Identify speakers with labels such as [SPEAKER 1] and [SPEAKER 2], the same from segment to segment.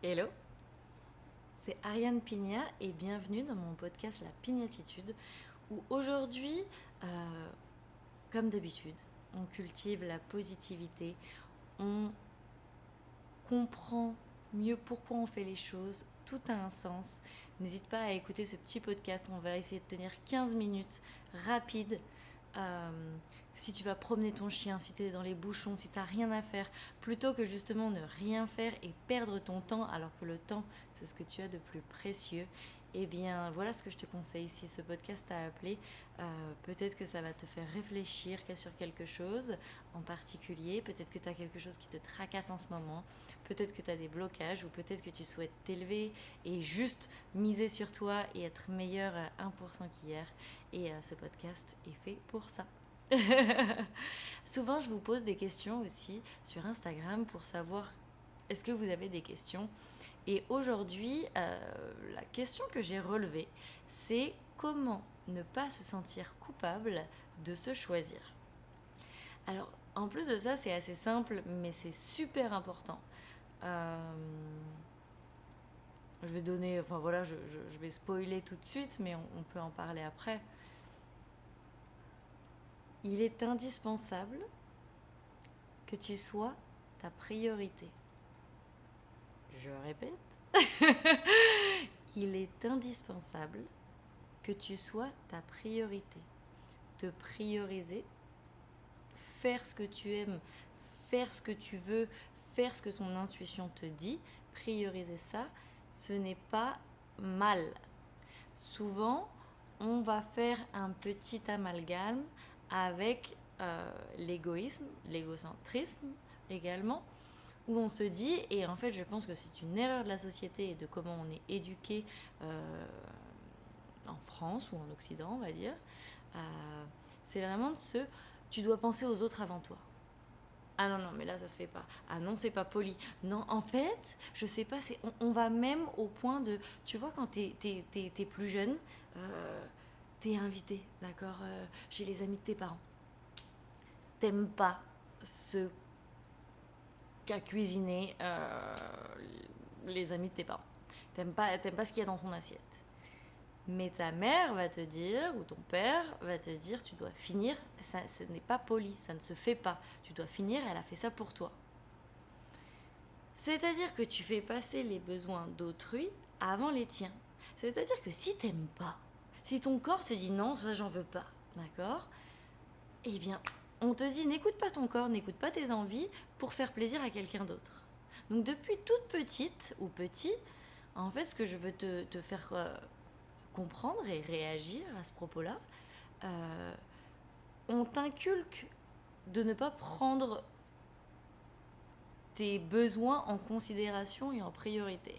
[SPEAKER 1] Hello, c'est Ariane Pigna et bienvenue dans mon podcast La Pignatitude où aujourd'hui, comme d'habitude, on cultive la positivité, on comprend mieux pourquoi on fait les choses, tout a un sens. N'hésite pas à écouter ce petit podcast, on va essayer de tenir 15 minutes rapides. Euh, Si tu vas promener ton chien, si tu es dans les bouchons, si tu n'as rien à faire, plutôt que justement ne rien faire et perdre ton temps, alors que le temps, c'est ce que tu as de plus précieux, eh bien voilà ce que je te conseille. Si ce podcast t'a appelé, peut-être que ça va te faire réfléchir sur quelque chose en particulier, peut-être que tu as quelque chose qui te tracasse en ce moment, peut-être que tu as des blocages ou peut-être que tu souhaites t'élever et juste miser sur toi et être meilleur à 1% qu'hier. Et ce podcast est fait pour ça. Souvent, je vous pose des questions aussi sur Instagram pour savoir est-ce que vous avez des questions. Et aujourd'hui, la question que j'ai relevée, c'est comment ne pas se sentir coupable de se choisir. Alors, en plus de ça, c'est assez simple, mais c'est super important. Euh, je vais donner, enfin voilà, je vais spoiler tout de suite, mais on peut en parler après. Il est indispensable que tu sois ta priorité. Je répète, il est indispensable que tu sois ta priorité. Te prioriser, faire ce que tu aimes, faire ce que tu veux, faire ce que ton intuition te dit, prioriser ça, ce n'est pas mal. Souvent, on va faire un petit amalgame avec l'égoïsme, l'égocentrisme également, où on se dit, et en fait je pense que c'est une erreur de la société et de comment on est éduqué en France ou en Occident, on va dire, c'est vraiment de tu dois penser aux autres avant toi. Ah non, non, mais là, ça se fait pas. Ah non, c'est pas poli. Non, en fait, je sais pas, on va même au point de... Tu vois, quand t'es plus jeune, t'es invité, d'accord, chez les amis de tes parents. T'aimes pas ce qu'a cuisiné les amis de tes parents. T'aimes pas ce qu'il y a dans ton assiette. Mais ta mère va te dire, ou ton père va te dire, tu dois finir, ça, ce n'est pas poli, ça ne se fait pas. Tu dois finir, elle a fait ça pour toi. C'est-à-dire que tu fais passer les besoins d'autrui avant les tiens. C'est-à-dire que si t'aimes pas, si ton corps te dit non, ça j'en veux pas, d'accord? Eh bien, on te dit n'écoute pas ton corps, n'écoute pas tes envies pour faire plaisir à quelqu'un d'autre. Donc depuis toute petite ou petit, en fait, ce que je veux te faire comprendre et réagir à ce propos-là, euh, on t'inculque de ne pas prendre tes besoins en considération et en priorité.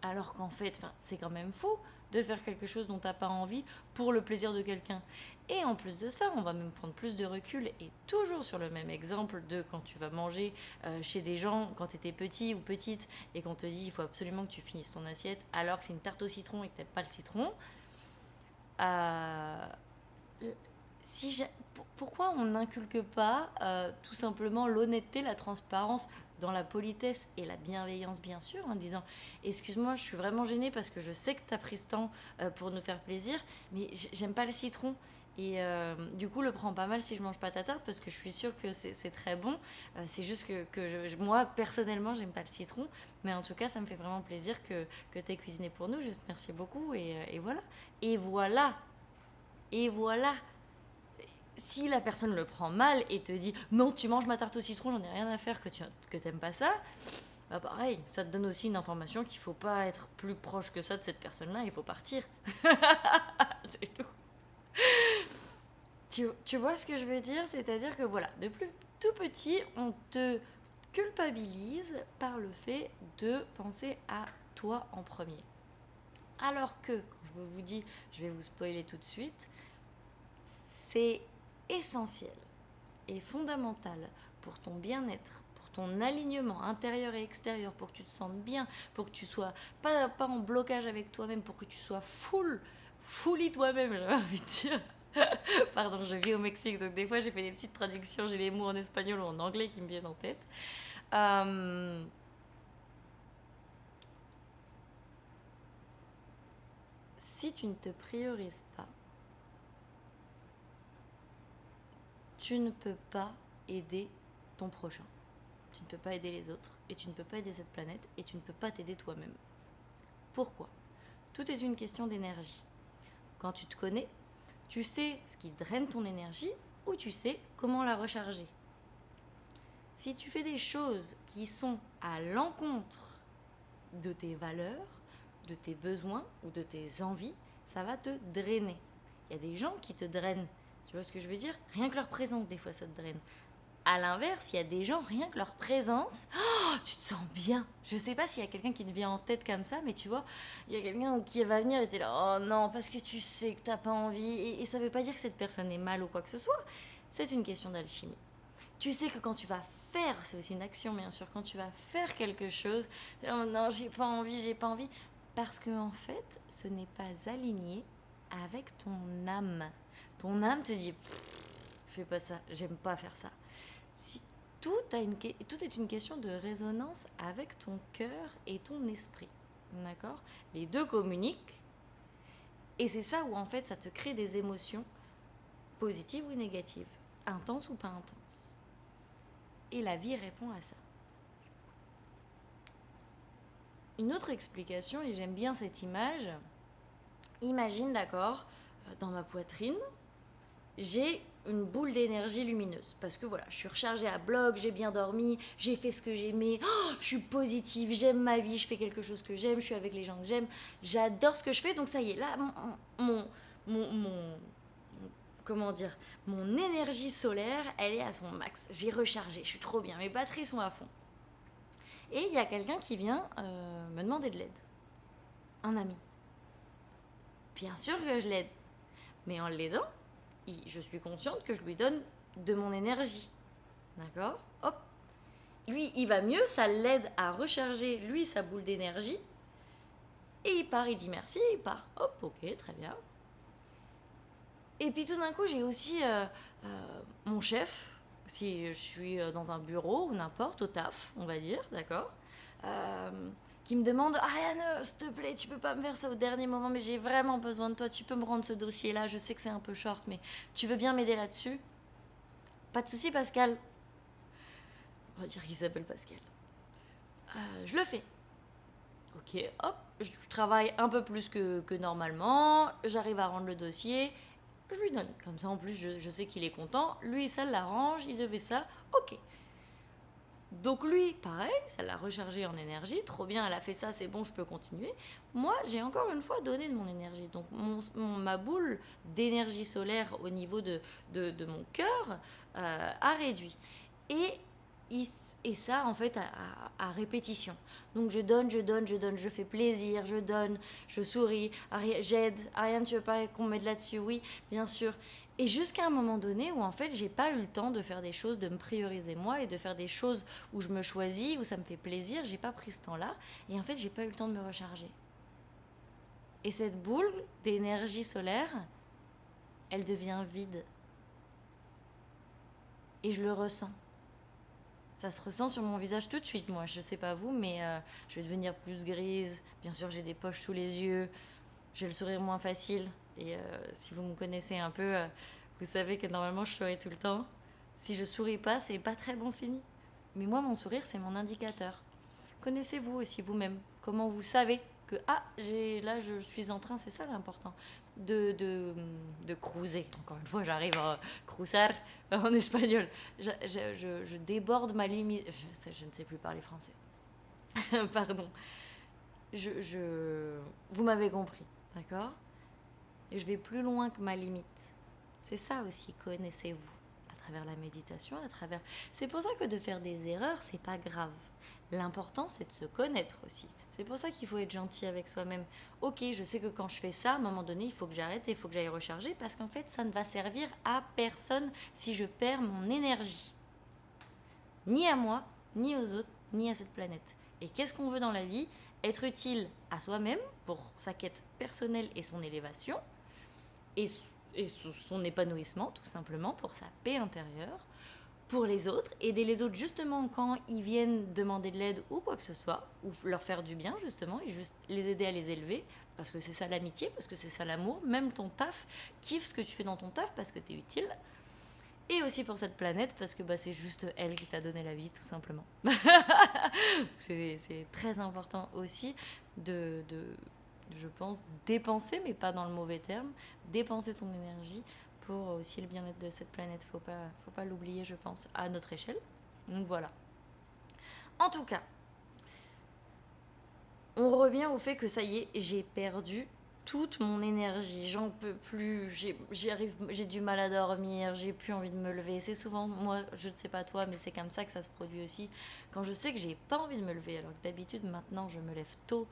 [SPEAKER 1] Alors qu'en fait, c'est quand même fou de faire quelque chose dont tu n'as pas envie pour le plaisir de quelqu'un. Et en plus de ça, on va même prendre plus de recul et toujours sur le même exemple de quand tu vas manger chez des gens quand tu étais petit ou petite et qu'on te dit il faut absolument que tu finisses ton assiette alors que c'est une tarte au citron et que tu n'aimes pas le citron. Euh, si pourquoi on n'inculque pas tout simplement l'honnêteté, la transparence dans la politesse et la bienveillance bien sûr en disant excuse-moi je suis vraiment gênée parce que je sais que tu as pris ce temps pour nous faire plaisir mais j'aime pas le citron et du coup le prends pas mal si je mange pas ta tarte parce que je suis sûre que c'est très bon. C'est juste que moi personnellement j'aime pas le citron mais en tout cas ça me fait vraiment plaisir que tu aies cuisiné pour nous, juste merci beaucoup et voilà et voilà et voilà. Si la personne le prend mal et te dit non, tu manges ma tarte au citron, j'en ai rien à faire que t'aimes pas ça, bah pareil, ça te donne aussi une information qu'il faut pas être plus proche que ça de cette personne-là, il faut partir. C'est tout. Tu vois ce que je veux dire? C'est-à-dire que voilà, depuis tout petit, on te culpabilise par le fait de penser à toi en premier. Alors que, quand je vous dis, je vais vous spoiler tout de suite, c'est essentiel et fondamental pour ton bien-être, pour ton alignement intérieur et extérieur, pour que tu te sentes bien, pour que tu sois pas en blocage avec toi-même, pour que tu sois fully toi-même, j'avais envie de dire. Pardon, je vis au Mexique, donc des fois j'ai fait des petites traductions, j'ai les mots en espagnol ou en anglais qui me viennent en tête. Euh, si tu ne te priorises pas, tu ne peux pas aider ton prochain. Tu ne peux pas aider les autres et tu ne peux pas aider cette planète et tu ne peux pas t'aider toi-même. Pourquoi ? Tout est une question d'énergie. Quand tu te connais, tu sais ce qui draine ton énergie ou tu sais comment la recharger. Si tu fais des choses qui sont à l'encontre de tes valeurs, de tes besoins ou de tes envies, ça va te drainer. Il y a des gens qui te drainent. Tu vois ce que je veux dire ? Rien que leur présence, des fois, ça te draine. À l'inverse, il y a des gens, rien que leur présence, tu te sens bien. Je sais pas s'il y a quelqu'un qui te vient en tête comme ça, mais tu vois, il y a quelqu'un qui va venir et t'es là, oh non, parce que tu sais que t'as pas envie. Et ça veut pas dire que cette personne est mal ou quoi que ce soit. C'est une question d'alchimie. Tu sais que quand tu vas faire, c'est aussi une action bien sûr, quand tu vas faire quelque chose, t'es là, oh non, j'ai pas envie. Parce que en fait, ce n'est pas aligné avec ton âme. Ton âme te dit, fais pas ça, j'aime pas faire ça. Si tout est une question de résonance avec ton cœur et ton esprit, d'accord ? Les deux communiquent, et c'est ça où en fait ça te crée des émotions positives ou négatives, intenses ou pas intenses. Et la vie répond à ça. Une autre explication, et j'aime bien cette image, imagine, d'accord, dans ma poitrine, j'ai une boule d'énergie lumineuse. Parce que voilà, je suis rechargée à bloc, j'ai bien dormi, j'ai fait ce que j'aimais, je suis positive, j'aime ma vie, je fais quelque chose que j'aime, je suis avec les gens que j'aime, j'adore ce que je fais. Donc ça y est, là, comment dire, mon énergie solaire, elle est à son max. J'ai rechargé, je suis trop bien, mes batteries sont à fond. Et il y a quelqu'un qui vient me demander de l'aide. Un ami. Bien sûr que je l'aide. Mais en l'aidant, je suis consciente que je lui donne de mon énergie. D'accord ? Hop. Lui, il va mieux, ça l'aide à recharger, lui, sa boule d'énergie. Et il part, il dit merci, il part. Hop, ok, très bien. Et puis tout d'un coup, j'ai aussi mon chef, si je suis dans un bureau ou n'importe, au taf, on va dire, d'accord, qui me demande, Ariane, s'il te plaît, tu peux pas me faire ça au dernier moment, mais j'ai vraiment besoin de toi, tu peux me rendre ce dossier-là, je sais que c'est un peu short, mais tu veux bien m'aider là-dessus ? Pas de souci, Pascal. On va dire qu'il s'appelle Pascal. Je le fais. Ok, hop, je travaille un peu plus que normalement, j'arrive à rendre le dossier, je lui donne. Comme ça, en plus, je sais qu'il est content. Lui, ça l'arrange, il devait ça, ok. Donc lui, pareil, ça l'a rechargé en énergie, trop bien, elle a fait ça, c'est bon, je peux continuer. Moi, j'ai encore une fois donné de mon énergie. Donc ma boule d'énergie solaire au niveau de mon cœur a réduit. Et ça, en fait, à répétition. Donc je donne, je fais plaisir, je donne, je souris, j'aide. Ariane, tu veux pas qu'on m'aide là-dessus ? Oui, bien sûr. Et jusqu'à un moment donné où en fait j'ai pas eu le temps de faire des choses, de me prioriser moi et de faire des choses où je me choisis, où ça me fait plaisir, j'ai pas pris ce temps-là et en fait j'ai pas eu le temps de me recharger. Et cette boule d'énergie solaire, elle devient vide. Et je le ressens. Ça se ressent sur mon visage tout de suite, moi. Je sais pas vous, mais je vais devenir plus grise. Bien sûr, j'ai des poches sous les yeux. J'ai le sourire moins facile. Et si vous me connaissez un peu, vous savez que normalement, je souris tout le temps. Si je souris pas, c'est pas très bon signe. Mais moi, mon sourire, c'est mon indicateur. Connaissez-vous aussi vous-même ? Comment vous savez que là, je suis en train, c'est ça l'important, de cruiser. Encore une fois, j'arrive à cruzar en espagnol. Je déborde ma limite. Je ne sais plus parler français. Pardon. Vous m'avez compris, d'accord ? Et je vais plus loin que ma limite. C'est ça aussi, connaissez-vous. À travers la méditation, C'est pour ça que de faire des erreurs, c'est pas grave. L'important, c'est de se connaître aussi. C'est pour ça qu'il faut être gentil avec soi-même. Ok, je sais que quand je fais ça, à un moment donné, il faut que j'arrête et il faut que j'aille recharger parce qu'en fait, ça ne va servir à personne si je perds mon énergie. Ni à moi, ni aux autres, ni à cette planète. Et qu'est-ce qu'on veut dans la vie ? Être utile à soi-même pour sa quête personnelle et son élévation et son épanouissement, tout simplement, pour sa paix intérieure, pour les autres, aider les autres justement quand ils viennent demander de l'aide ou quoi que ce soit, ou leur faire du bien justement, et juste les aider à les élever, parce que c'est ça l'amitié, parce que c'est ça l'amour, même ton taf, kiffe ce que tu fais dans ton taf parce que t'es utile, et aussi pour cette planète parce que c'est juste elle qui t'a donné la vie tout simplement. C'est très important aussi de, je pense, dépenser, mais pas dans le mauvais terme, dépenser ton énergie pour aussi le bien-être de cette planète. Faut pas l'oublier, je pense, à notre échelle. Donc voilà. En tout cas, on revient au fait que ça y est, j'ai perdu toute mon énergie, j'en peux plus, j'ai du mal à dormir, j'ai plus envie de me lever. C'est souvent, moi, je ne sais pas toi, mais c'est comme ça que ça se produit aussi. Quand je sais que j'ai pas envie de me lever, alors que d'habitude, maintenant, je me lève tôt,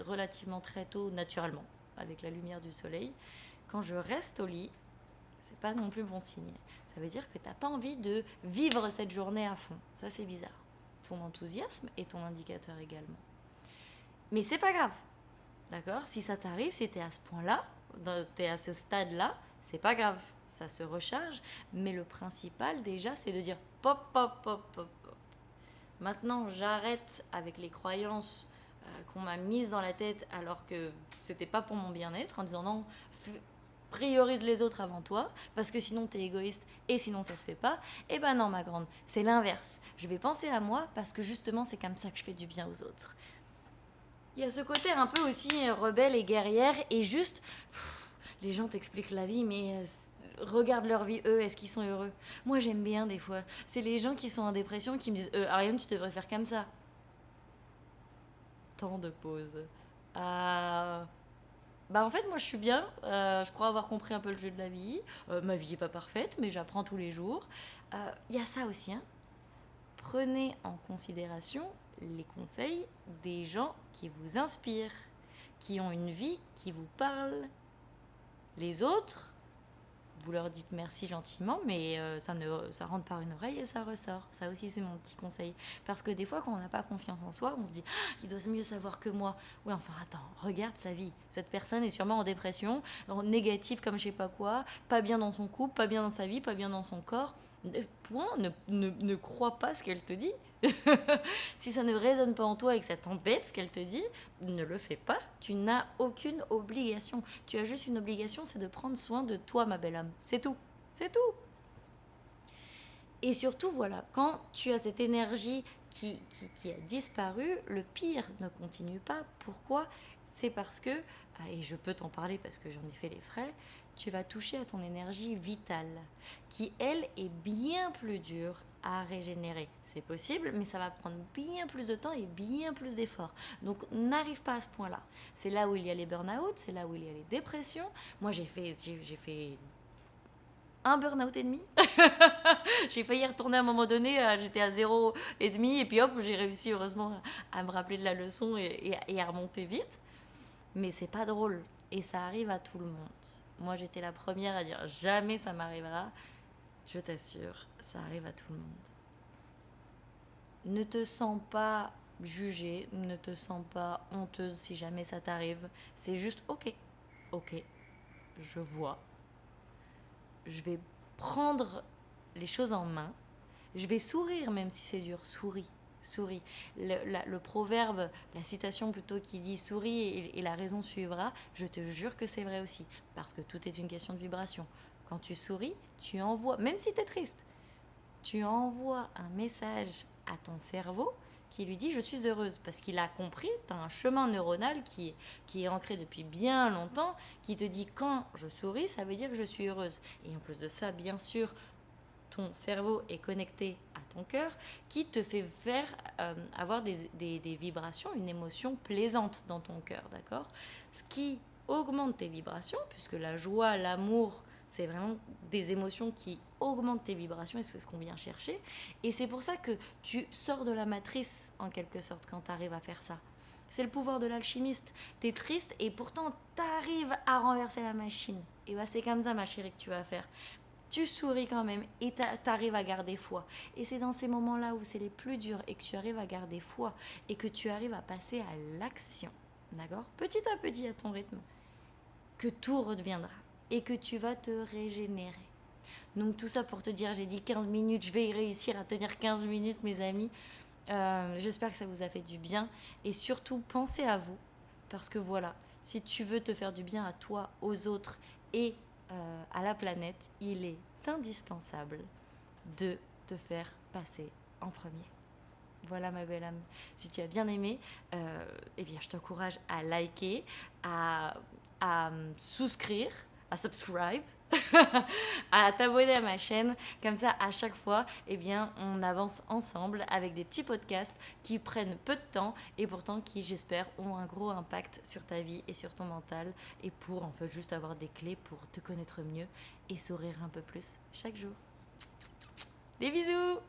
[SPEAKER 1] relativement très tôt, naturellement, avec la lumière du soleil. Quand je reste au lit, c'est pas non plus bon signe. Ça veut dire que t'as pas envie de vivre cette journée à fond. Ça, c'est bizarre. Ton enthousiasme est ton indicateur également. Mais c'est pas grave. D'accord? Si ça t'arrive, si t'es à ce point-là, t'es à ce stade-là, c'est pas grave. Ça se recharge. Mais le principal, déjà, c'est de dire pop, pop, pop, pop, pop. Maintenant, j'arrête avec les croyances qu'on m'a mises dans la tête alors que c'était pas pour mon bien-être, en disant non, priorise les autres avant toi, parce que sinon t'es égoïste et sinon ça se fait pas. Eh ben non, ma grande, c'est l'inverse. Je vais penser à moi parce que justement, c'est comme ça que je fais du bien aux autres. Il y a ce côté un peu aussi rebelle et guerrière et juste, les gens t'expliquent la vie, mais regarde leur vie, eux, est-ce qu'ils sont heureux? Moi, j'aime bien des fois. C'est les gens qui sont en dépression qui me disent Ariane, tu devrais faire comme ça. Tant de pauses. En fait, moi, je suis bien. Je crois avoir compris un peu le jeu de la vie. Ma vie n'est pas parfaite, mais j'apprends tous les jours. Il y a ça aussi, hein. Prenez en considération les conseils des gens qui vous inspirent, qui ont une vie qui vous parle. Les autres, vous leur dites merci gentiment, mais ça rentre par une oreille et ça ressort. Ça aussi, c'est mon petit conseil. Parce que des fois, quand on n'a pas confiance en soi, on se dit il doit mieux savoir que moi. Oui, enfin, attends, regarde sa vie. Cette personne est sûrement en dépression, négative comme je sais pas quoi, pas bien dans son couple, pas bien dans sa vie, pas bien dans son corps. Point, ne crois pas ce qu'elle te dit. Si ça ne résonne pas en toi et que ça t'embête ce qu'elle te dit, ne le fais pas. Tu n'as aucune obligation. Tu as juste une obligation, c'est de prendre soin de toi, ma belle âme. C'est tout. C'est tout. Et surtout, voilà, quand tu as cette énergie qui a disparu, le pire ne continue pas. Pourquoi? C'est parce que, et je peux t'en parler parce que j'en ai fait les frais, tu vas toucher à ton énergie vitale, qui, elle, est bien plus dure à régénérer. C'est possible, mais ça va prendre bien plus de temps et bien plus d'efforts. Donc, n'arrive pas à ce point-là. C'est là où il y a les burn-out, c'est là où il y a les dépressions. Moi, j'ai fait un burn-out et demi. J'ai failli y retourner à un moment donné, j'étais à 0,5 et puis hop, j'ai réussi heureusement à me rappeler de la leçon et à remonter vite. Mais c'est pas drôle et ça arrive à tout le monde. Moi, j'étais la première à dire jamais ça m'arrivera. Je t'assure, ça arrive à tout le monde. Ne te sens pas jugée, ne te sens pas honteuse si jamais ça t'arrive. C'est juste ok, je vois. Je vais prendre les choses en main. Je vais sourire même si c'est dur. Souris. Le proverbe, la citation plutôt qui dit souris et la raison suivra, je te jure que c'est vrai aussi. Parce que tout est une question de vibration. Quand tu souris, tu envoies, même si tu es triste, tu envoies un message à ton cerveau qui lui dit je suis heureuse parce qu'il a compris, tu as un chemin neuronal qui est ancré depuis bien longtemps qui te dit quand je souris ça veut dire que je suis heureuse. Et en plus de ça, bien sûr, ton cerveau est connecté à ton cœur qui te fait faire avoir des vibrations, une émotion plaisante dans ton cœur, d'accord? Ce qui augmente tes vibrations puisque la joie, l'amour, c'est vraiment des émotions qui augmentent tes vibrations et c'est ce qu'on vient chercher. Et c'est pour ça que tu sors de la matrice, en quelque sorte, quand tu arrives à faire ça. C'est le pouvoir de l'alchimiste. Tu es triste et pourtant tu arrives à renverser la machine. Et c'est comme ça, ma chérie, que tu vas faire. Tu souris quand même et tu arrives à garder foi. Et c'est dans ces moments-là où c'est les plus durs et que tu arrives à garder foi et que tu arrives à passer à l'action, d'accord? Petit à petit, à ton rythme, que tout redeviendra. Et que tu vas te régénérer. Donc tout ça pour te dire, j'ai dit 15 minutes, je vais réussir à tenir 15 minutes mes amis. J'espère que ça vous a fait du bien et surtout pensez à vous parce que voilà, si tu veux te faire du bien à toi, aux autres et à la planète, il est indispensable de te faire passer en premier. Voilà ma belle âme. Si tu as bien aimé, eh bien je t'encourage à liker, à souscrire, à subscribe, à t'abonner à ma chaîne. Comme ça, à chaque fois, eh bien, on avance ensemble avec des petits podcasts qui prennent peu de temps et pourtant qui, j'espère, ont un gros impact sur ta vie et sur ton mental et pour en fait juste avoir des clés pour te connaître mieux et sourire un peu plus chaque jour. Des bisous!